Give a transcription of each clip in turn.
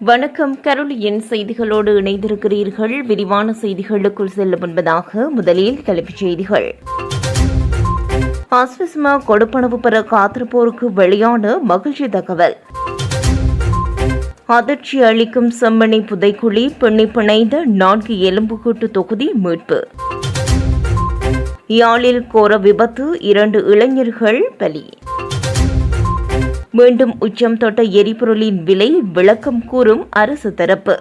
வணக்கம். கரோலியின் செய்திகளோடு இணைந்திருக்கிறீர்கள். விரிவான செய்திகளுக்குள் செல்ல முன்பதாக முதலில் தலைப்புச் செய்திகள். ஆஸ்வஸ்மா கொடுப்பனவு பெற காத்திருப்போருக்கு வெளியான மகிழ்ச்சி தகவல். அதிர்ச்சி அளிக்கும் செம்மணி புதைக்குழி பிணைந்த 4 எலும்புக்கூட்டு தொகுதி மீட்பு. யாழில் கோர விபத்து, 2 இளைஞர்கள் பலி. மீண்டும் உச்சம் தொட்ட எரிபொருளின் விலை, விளக்கம் கூறும் அரசு தரப்பு.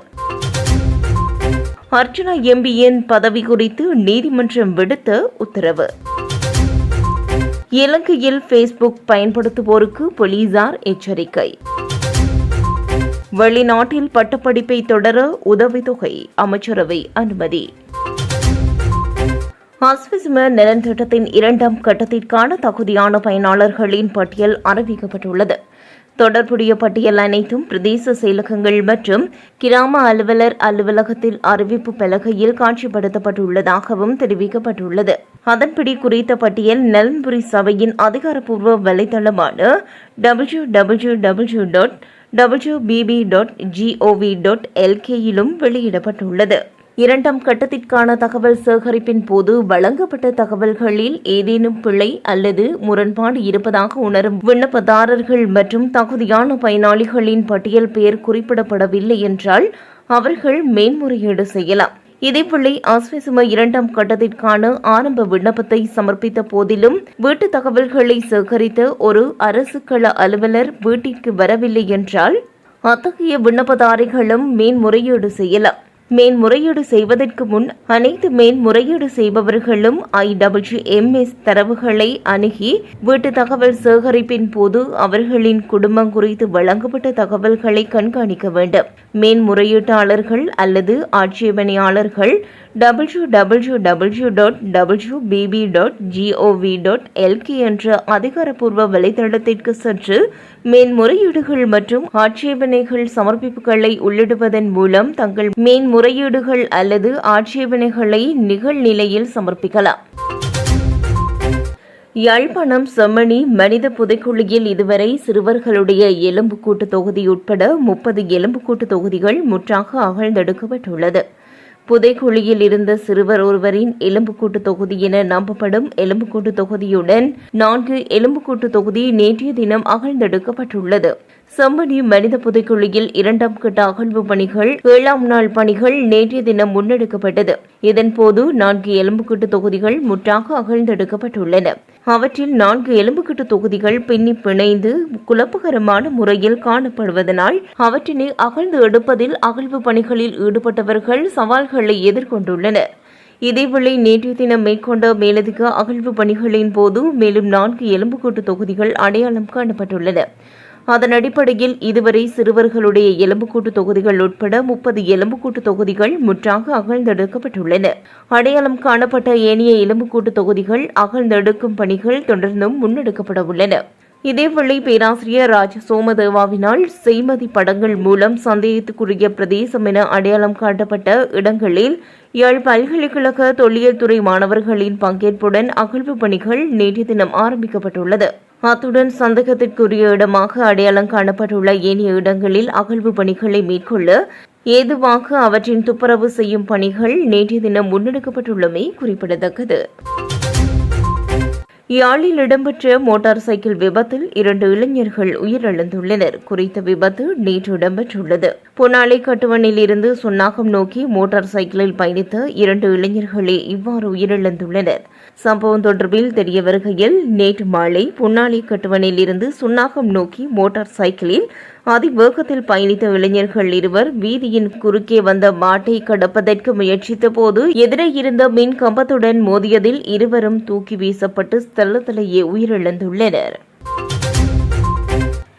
அர்ச்சனா எம்பியின் பதவி குறித்து நீதிமன்றம் விடுத்த உத்தரவு. இலங்கையில் பேஸ்புக் பயன்படுத்துவோருக்கு போலீசார் எச்சரிக்கை. வெளிநாட்டில் பட்டப்படிப்பை தொடர உதவித்தொகை அமைச்சரவை அனுமதி. ஆஸ்வஸ்மா நலன் திட்டத்தின் 2ஆம் கட்டத்திற்கான தகுதியான பயனாளர்களின் பட்டியல் அறிவிக்கப்பட்டுள்ளது. தொடர்புடைய பட்டியல் அனைத்தும் பிரதேச செயலகங்கள் மற்றும் கிராம அலுவலர் அலுவலகத்தில் அறிவிப்பு பலகையில் காட்சிப்படுத்தப்பட்டுள்ளதாகவும் தெரிவிக்கப்பட்டுள்ளது. அதன்படி குறித்த பட்டியல் நலன்புரி சபையின் அதிகாரப்பூர்வ வலைதளமான www.wbb.gov.lk-யிலும் வெளியிடப்பட்டுள்ளது. 2ஆம் கட்டத்திற்கான தகவல் சேகரிப்பின் போது வழங்கப்பட்ட தகவல்களில் ஏதேனும் பிழை அல்லது முரண்பாடு இருப்பதாக உணரும் விண்ணப்பதாரர்கள் மற்றும் தகுதியான பயனாளிகளின் பட்டியல் பெயர் குறிப்பிடப்படவில்லை என்றால் அவர்கள் மேன்முறையீடு செய்யலாம். இதேவேளை ஆஸ்வஸ்மா 2ஆம் கட்டத்திற்கான ஆரம்ப விண்ணப்பத்தை சமர்ப்பித்த போதிலும் வீட்டு தகவல்களை சேகரித்த ஒரு அரசு கள அலுவலர் வீட்டிற்கு வரவில்லை என்றால் அத்தகைய விண்ணப்பதாரிகளும் மேன்முறையீடு செய்யலாம். மேன்முறையீடு செய்வதற்கு முன் அனைத்து மேன்முறையீடு செய்பவர்களும் IWMS தரவுகளை அணுகி வீட்டு தகவல் சேகரிப்பின் போது அவர்களின் குடும்பம் குறித்து வழங்கப்பட்ட தகவல்களை கண்காணிக்க வேண்டும். மேன்முறையீட்டாளர்கள் அல்லது ஆட்சேபனையாளர்கள் www.wbb.gov.lk என்ற அதிகாரப்பூர்வ வலைதளத்திற்கு சென்று மேன்முறையீடுகள் மற்றும் ஆட்சேபனைகள் சமர்ப்பிப்புகளை உள்ளிடுவதன் மூலம் தங்கள் மேன்முறையீடுகள் அல்லது ஆட்சேபனைகளை நிகழ்நிலையில் சமர்ப்பிக்கலாம். யாழ்ப்பாணம் செம்மணி மனித புதைக்குழியில் இதுவரை சிறுவர்களுடைய எலும்புக்கூட்டு தொகுதி உட்பட 30 எலும்புக்கூட்டு தொகுதிகள் முற்றாக அகழ்ந்தெடுக்கப்பட்டுள்ளது. புதைக்குழியில் இருந்த சிறுவர் ஒருவரின் எலும்புக்கூட்டு தொகுதி என நம்பப்படும் எலும்புக்கூட்டு தொகுதியுடன் 4 எலும்புக்கூட்டு தொகுதி நேற்றைய தினம் அகழ்ந்தெடுக்கப்பட்டுள்ளது. செம்மணி மனித புதைக்குழியில் 2ஆம் கட்ட அகழ்வு பணிகள் 7ஆம் நாள் பணிகள் நேற்றைய தினம் முன்னெடுக்கப்பட்டது. இதன்போது 4 எலும்புக்கூட்டு தொகுதிகள் முற்றாக அகழ்ந்தெடுக்கப்பட்டுள்ளன. அவற்றில் 4 எலும்புக்கூட்டு தொகுதிகள் பின்னி பிணைந்து குழப்பகரமான முறையில் காணப்படுவதனால் அவற்றினை அகழ்ந்து எடுப்பதில் அகழ்வு பணிகளில் ஈடுபட்டவர்கள் சவால்களை எதிர்கொண்டுள்ளனர். இதேவேளை நேற்றைய தினம் மேற்கொண்ட மேலதிக அகழ்வு பணிகளின் போது மேலும் 4 எலும்புக்கூட்டு தொகுதிகள் அடையாளம் காணப்பட்டுள்ளன. அதன் அடிப்படையில் இதுவரை சிறுவர்களுடைய எலும்புக்கூட்டு தொகுதிகள் உட்பட 30 எலும்புக்கூட்டு தொகுதிகள் முற்றாக அகழ்ந்தெடுக்கப்பட்டுள்ளன. அடையாளம் காணப்பட்ட ஏனைய எலும்புக்கூட்டு தொகுதிகள் அகழ்ந்தெடுக்கும் பணிகள் தொடர்ந்தும் முன்னெடுக்கப்பட உள்ளன. இதேவேளை பேராசிரியர் ராஜ் சோமதேவாவினால் செய்மதி படங்கள் மூலம் சந்தேகத்துக்குரிய பிரதேசம் என அடையாளம் காட்டப்பட்ட இடங்களில் யாழ் பல்கலைக்கழக தொல்லியல் துறை மாணவர்களின் பங்கேற்புடன் அகழ்வு பணிகள் நேற்றைய தினம் ஆரம்பிக்கப்பட்டுள்ளது. அத்துடன் சந்தேகத்திற்குரிய இடமாக அடையாளம் காணப்பட்டுள்ள ஏனைய இடங்களில் அகழ்வு பணிகளை மேற்கொள்ள ஏதுவாக அவற்றின் துப்புரவு செய்யும் பணிகள் நேற்றைய தினம் முன்னெடுக்கப்பட்டுள்ளமை குறிப்பிடத்தக்கது. யாழில் இடம்பெற்ற மோட்டார் சைக்கிள் விபத்தில் 2 இளைஞர்கள் உயிரிழந்துள்ளனர். குறித்த விபத்து நேற்று இடம்பெற்றுள்ளது. பொன்னாலை கட்டுவனில் இருந்து சுன்னாகம் நோக்கி மோட்டார் சைக்கிளில் பயணித்த 2 இளைஞர்களே இவ்வாறு உயிரிழந்துள்ளனர். சம்பவம் தொடர்பில் தெரிய வருகையில் நேற்று மாலை பொன்னாலை கட்டுவனில் இருந்து சுன்னாகம் நோக்கி மோட்டார் சைக்கிளில் அதிவேகத்தில் பயணித்த இளைஞர்கள் இருவர் வீதியின் குறுக்கே வந்த மாட்டை கடப்பதற்கு முயற்சித்த போது எதிரே இருந்த மின் கம்பத்துடன் மோதியதில் இருவரும் தூக்கி வீசப்பட்டு ஸ்தலத்திலேயே உயிரிழந்துள்ளனர்.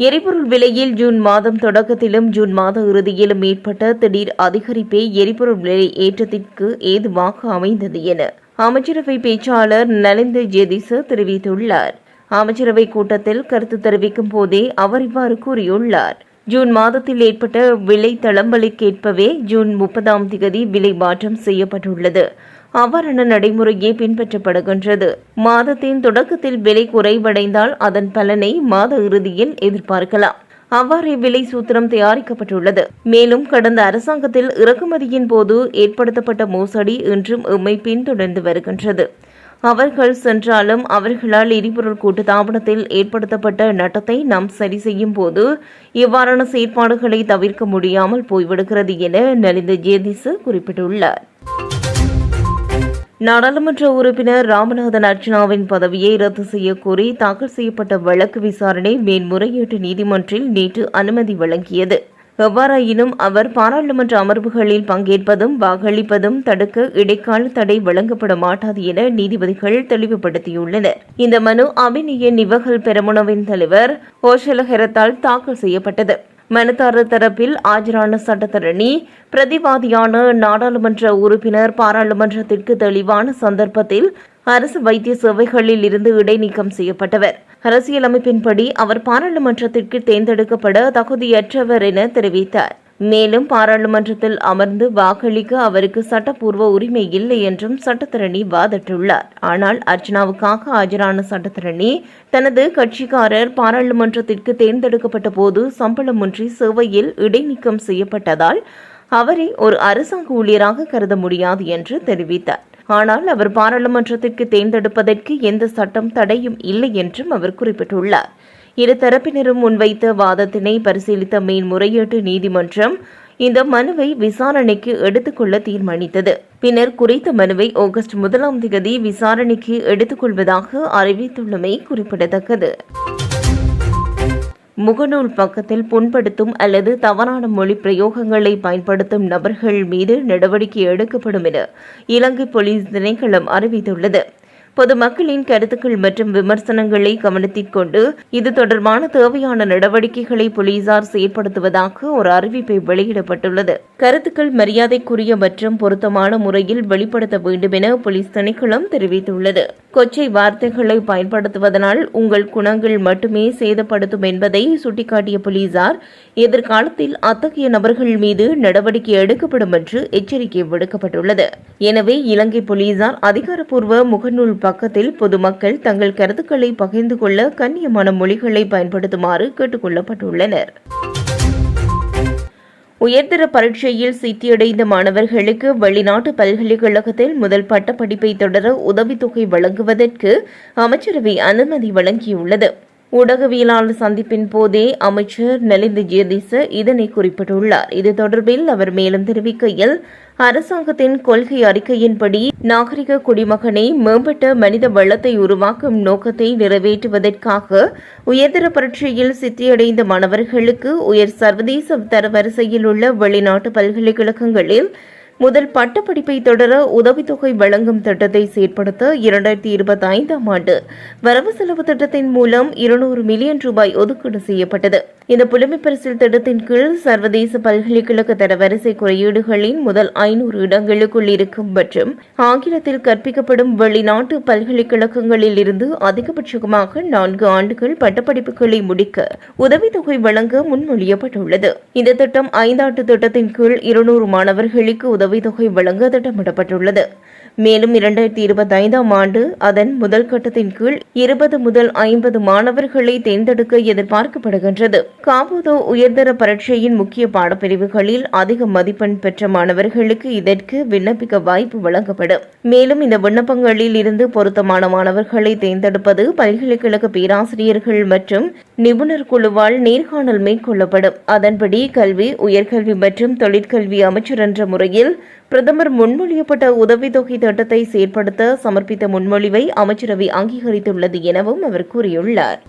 எரிபொருள் விலையில் ஜூன் மாதம் தொடக்கத்திலும் ஜூன் மாத இறுதியிலும் ஏற்பட்ட திடீர் அதிகரிப்பே எரிபொருள் விலை ஏற்றத்திற்கு ஏதுவாக அமைந்தது என அமைச்சரவை பேச்சாளர் நலிந்த ஜெதிச தெரிவித்துள்ளார். அமைச்சரவை கூட்டத்தில் கருத்து தெரிவிக்கும் போதே அவர் இவ்வாறு கூறியுள்ளார். ஜூன் மாதத்தில் ஏற்பட்ட விலை தளம்பலுக்கேற்பவே ஜூன் 30ஆம் தேதி விலை மாற்றம் செய்யப்பட்டுள்ளது. அவ்வாறான நடைமுறையே பின்பற்றப்படுகின்றது. மாதத்தின் தொடக்கத்தில் விலை குறைவடைந்தால் அதன் பலனை மாத இறுதியில் எதிர்பார்க்கலாம். அவ்வாறே விலை சூத்திரம் தயாரிக்கப்பட்டுள்ளது. மேலும் கடந்த அரசாங்கத்தில் இறக்குமதியின் போது ஏற்படுத்தப்பட்ட மோசடி இன்றும் எம்மை பின்தொடர்ந்து வருகின்றது. அவர்கள் சென்றாலும் அவர்களால் எரிபொருள் கூட்டுத்தாபனத்தில் ஏற்படுத்தப்பட்ட நட்டத்தை நாம் சரி செய்யும் போது இவ்வாறான செயற்பாடுகளை தவிர்க்க முடியாமல் போய்விடுகிறது என நலிந்த ஜேதிச குறிப்பிட்டுள்ளார். நாடாளுமன்ற உறுப்பினர் ராமநாதன் அர்ச்சனாவின் பதவியை ரத்து செய்யக்கோரி தாக்கல் செய்யப்பட்ட வழக்கு விசாரணை மேன்முறையீட்டு நீதிமன்றில் நேற்று அனுமதி வழங்கியது. எவ்வாறாயினும் அவர் பாராளுமன்ற அமர்வுகளில் பங்கேற்பதும் வாக்களிப்பதும் தடுக்க இடைக்கால தடை வழங்கப்பட மாட்டாது என நீதிபதிகள் தெளிவுபடுத்தியுள்ளனர். இந்த மனு அபிநய நிவகல் பெரமுனவின் தலைவர் ஓஷலஹெரத்தால் தாக்கல் செய்யப்பட்டது. மனுதாரர் தரப்பில் ஆஜரான சட்டத்தரணி பிரதிவாதியான நாடாளுமன்ற உறுப்பினர் பாராளுமன்றத்திற்கு தெளிவான சந்தர்ப்பத்தில் அரசு வைத்திய சேவைகளில் இருந்து இடைநீக்கம் செய்யப்பட்டவர். அரசியலமைப்பின்படி அவர் பாராளுமன்றத்திற்கு தேர்ந்தெடுக்கப்பட தகுதியற்றவர் என தெரிவித்தார். மேலும் பாராளுமன்றத்தில் அமர்ந்து வாக்களிக்க அவருக்கு சட்டப்பூர்வ உரிமை இல்லை என்றும் சட்டத்தரணி வாதிட்டுள்ளார். ஆனால் அர்ச்சனாவுக்காக ஆஜரான சட்டத்தரணி தனது கட்சிக்காரர் பாராளுமன்றத்திற்கு தேர்ந்தெடுக்கப்பட்ட போது சம்பளமின்றி சேவையில் இடைநீக்கம் செய்யப்பட்டதால் அவரை ஒரு அரசாங்க ஊழியராக கருத முடியாது என்று தெரிவித்தார். ஆனால் அவர் பாராளுமன்றத்திற்கு தேர்ந்தெடுப்பதற்கு எந்த சட்டம் தடையும் இல்லை என்றும் அவர் குறிப்பிட்டுள்ளார். இரு தரப்பினரும் முன்வைத்த வாதத்தினை பரிசீலித்த மேன்முறையீட்டு நீதிமன்றம் இந்த மனுவை விசாரணைக்கு எடுத்துக்கொள்ள தீர்மானித்தது. பின்னர் குறித்த மனுவை ஆகஸ்ட் 1 விசாரணைக்கு எடுத்துக்கொள்வதாக அறிவித்துள்ளமை குறிப்பிடத்தக்கது. முகநூல் பக்கத்தில் புண்படுத்தும் அல்லது தவறான மொழி பிரயோகங்களை பயன்படுத்தும் நபர்கள் மீது நடவடிக்கை எடுக்கப்படும் என இலங்கை போலீஸ் திணைக்களம் அறிவித்துள்ளது. பொதுமக்களின் கருத்துக்கள் மற்றும் விமர்சனங்களை கவனத்தில் கொண்டு இது தொடர்பான தேவையான நடவடிக்கைகளை போலீசார் செயற்படுத்துவதாக ஒரு அறிவிப்பை வெளியிடப்பட்டுள்ளது. கருத்துக்கள் மரியாதைக்குரிய மற்றும் பொருத்தமான முறையில் வெளிப்படுத்த வேண்டும் என போலீஸ் திணைக்களம் தெரிவித்துள்ளது. கொச்சை வார்த்தைகளை பயன்படுத்துவதனால் உங்கள் குணங்கள் மட்டுமே சேதப்படுத்தும் என்பதை சுட்டிக்காட்டிய போலீசார் எதிர்காலத்தில் அத்தகைய நபர்கள் மீது நடவடிக்கை எடுக்கப்படும் என்று எச்சரிக்கை விடுக்கப்பட்டுள்ளது. எனவே இலங்கை போலீசார் அதிகாரப்பூர்வ முகநூல் பக்கத்தில் பொதுமக்கள் தங்கள் கருத்துக்களை பகிர்ந்து கொள்ள கண்ணியமான மொழிகளை பயன்படுத்துமாறு கேட்டுக் கொள்ளப்பட்டுள்ளனர். உயர்தர பரீட்சையில் சித்தியடைந்த மாணவர்களுக்கு வெளிநாட்டு பல்கலைக்கழகத்தில் முதல் பட்டப்படிப்பை தொடர உதவித்தொகை வழங்குவதற்கு அமைச்சரவை அனுமதி வழங்கியுள்ளது. ஊடகவியலாளர் சந்திப்பின் போதே அமைச்சர் நலிந்த ஜேதிச இதனை குறிப்பிட்டுள்ளார். இது தொடர்பில் அவர் மேலும் தெரிவிக்கையில், அரசாங்கத்தின் கொள்கை அறிக்கையின்படி நாகரிக குடிமகனை மேம்பட்ட மனித வளத்தை உருவாக்கும் நோக்கத்தை நிறைவேற்றுவதற்காக உயர்தர பரீட்சையில் சித்தியடைந்த மாணவர்களுக்கு உயர் சர்வதேச தரவரிசையில் உள்ள வெளிநாட்டு பல்கலைக்கழகங்களில் முதல் பட்டப்படிப்பை தொடர உதவித்தொகை வழங்கும் திட்டத்தை செயற்படுத்த 2025 ஆண்டு வரவு செலவு திட்டத்தின் மூலம் 200 மில்லியன் ரூபாய் ஒதுக்கீடு செய்யப்பட்டது. இந்த புலமை பரிசில் திட்டத்தின் கீழ் சர்வதேச பல்கலைக்கழக தரவரிசை குறியீடுகளின் முதல் 500 இடங்களுக்குள் இருக்கும் மற்றும் ஆங்கிலத்தில் கற்பிக்கப்படும் வெளிநாட்டு பல்கலைக்கழகங்களில் இருந்து அதிகபட்சமாக 4 ஆண்டுகள் பட்டப்படிப்புகளை முடிக்க உதவித்தொகை வழங்க முன்மொழியப்பட்டுள்ளது. இந்த திட்டம் 5 ஆண்டு திட்டத்தின் கீழ் 200 மாணவர்களுக்கு உதவித்தொகை வழங்க திட்டமிடப்பட்டுள்ளது. மேலும் 2025 ஆண்டு அதன் முதல் கட்டத்தின் கீழ் 20 முதல் 50 மாணவர்களை தேர்ந்தெடுக்க எதிர்பார்க்கப்படுகின்றது. காபோதோ உயர்தர பரீட்சையின் முக்கிய பாடப்பிரிவுகளில் அதிக மதிப்பெண் பெற்ற மாணவர்களுக்கு இதற்கு விண்ணப்பிக்க வாய்ப்பு வழங்கப்படும். மேலும் இந்த விண்ணப்பங்களில் இருந்து பொருத்தமான மாணவர்களை தேர்ந்தெடுப்பது பல்கலைக்கழக பேராசிரியர்கள் மற்றும் நிபுணர் குழுவால் நேர்காணல் மேற்கொள்ளப்படும். அதன்படி கல்வி, உயர்கல்வி மற்றும் தொழிற்கல்வி அமைச்சர் என்ற முறையில் பிரதமர் முன்மொழியப்பட்ட உதவித்தொகை திட்டத்தை செயற்படுத்த சமர்ப்பித்த முன்மொழிவை அமைச்சரவை அங்கீகரித்துள்ளது எனவும் அவர் கூறியுள்ளார்.